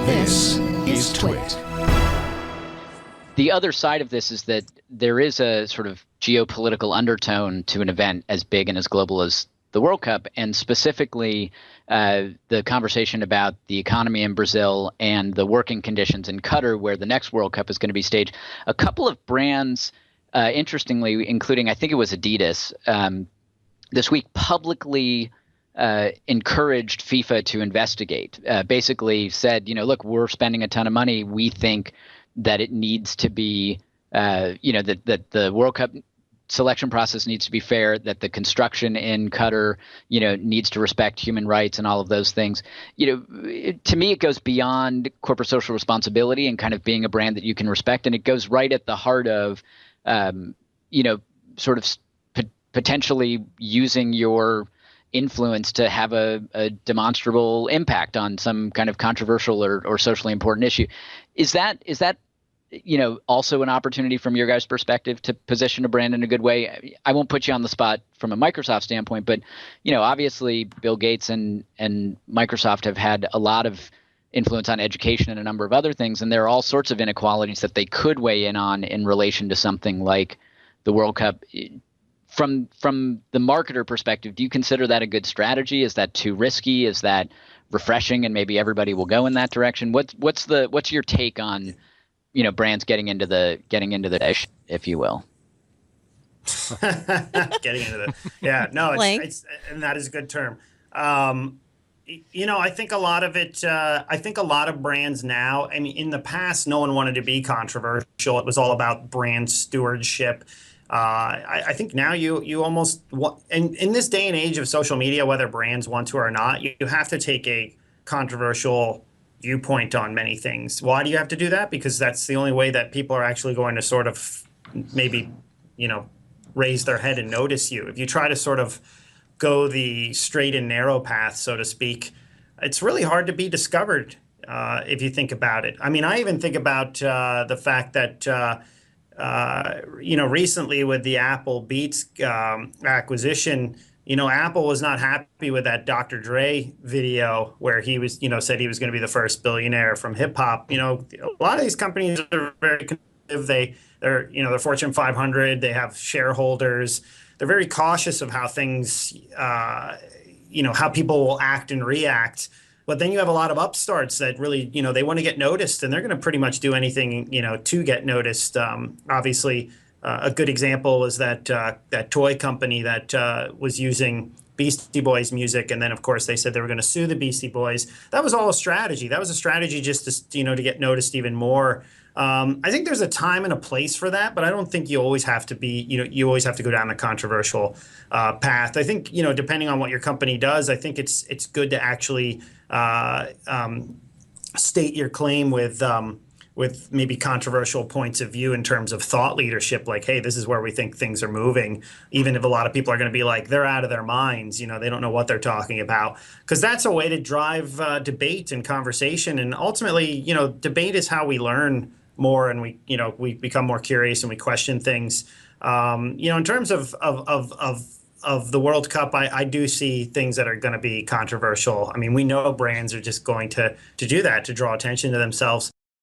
This is Twit. The other side of this is that there is a sort of geopolitical undertone to an event as big and as global as the World Cup, and specifically the conversation about the economy in Brazil and the working conditions in Qatar, where the next World Cup is going to be staged. A couple of brands, interestingly, including I think it was Adidas, this week publicly encouraged FIFA to investigate. Basically said, look, we're spending a ton of money. We think that it needs to be, that the World Cup selection process needs to be fair, that the construction in Qatar, needs to respect human rights and all of those things. To me, it goes beyond corporate social responsibility and kind of being a brand that you can respect. And it goes right at the heart of, sort of potentially using your influence to have a demonstrable impact on some kind of controversial or socially important issue. Is that also an opportunity from your guys' perspective to position a brand in a good way? I won't put you on the spot from a Microsoft standpoint, but obviously Bill Gates and Microsoft have had a lot of influence on education and a number of other things, and there are all sorts of inequalities that they could weigh in on in relation to something like the World Cup. From the marketer perspective, do you consider that a good strategy? Is that too risky? Is that refreshing and maybe everybody will go in that direction? What's your take on brands getting into the dish, if you will? Getting into the it's and that is a good term. I think a lot of it. I think a lot of brands now. I mean, in the past, no one wanted to be controversial. It was all about brand stewardship. I think now you almost want, in this day and age of social media, whether brands want to or not, you have to take a controversial viewpoint on many things. Why do you have to do that? Because that's the only way that people are actually going to sort of maybe, raise their head and notice you. If you try to sort of go the straight and narrow path, so to speak, it's really hard to be discovered if you think about it. I mean, I even think about the fact that recently with the Apple Beats acquisition, Apple was not happy with that Dr. Dre video where he was, said he was going to be the first billionaire from hip hop. A lot of these companies are very competitive. They're Fortune 500. They have shareholders. They're very cautious of how things, how people will act and react. But then you have a lot of upstarts that really, they want to get noticed, and they're going to pretty much do anything, to get noticed. Obviously, a good example was that toy company that was using Beastie Boys music, and then of course they said they were going to sue the Beastie Boys. That was all a strategy. That was a strategy just to to get noticed even more. I think there's a time and a place for that, but I don't think you always have to be, you always have to go down the controversial path. I think, depending on what your company does, I think it's good to actually state your claim with maybe controversial points of view in terms of thought leadership, like, hey, this is where we think things are moving, even if a lot of people are going to be like, they're out of their minds, they don't know what they're talking about, because that's a way to drive debate and conversation. And ultimately, debate is how we learn more, and we become more curious and we question things. In terms of the World Cup, I do see things that are going to be controversial. I mean, we know brands are just going to do that, to draw attention to themselves.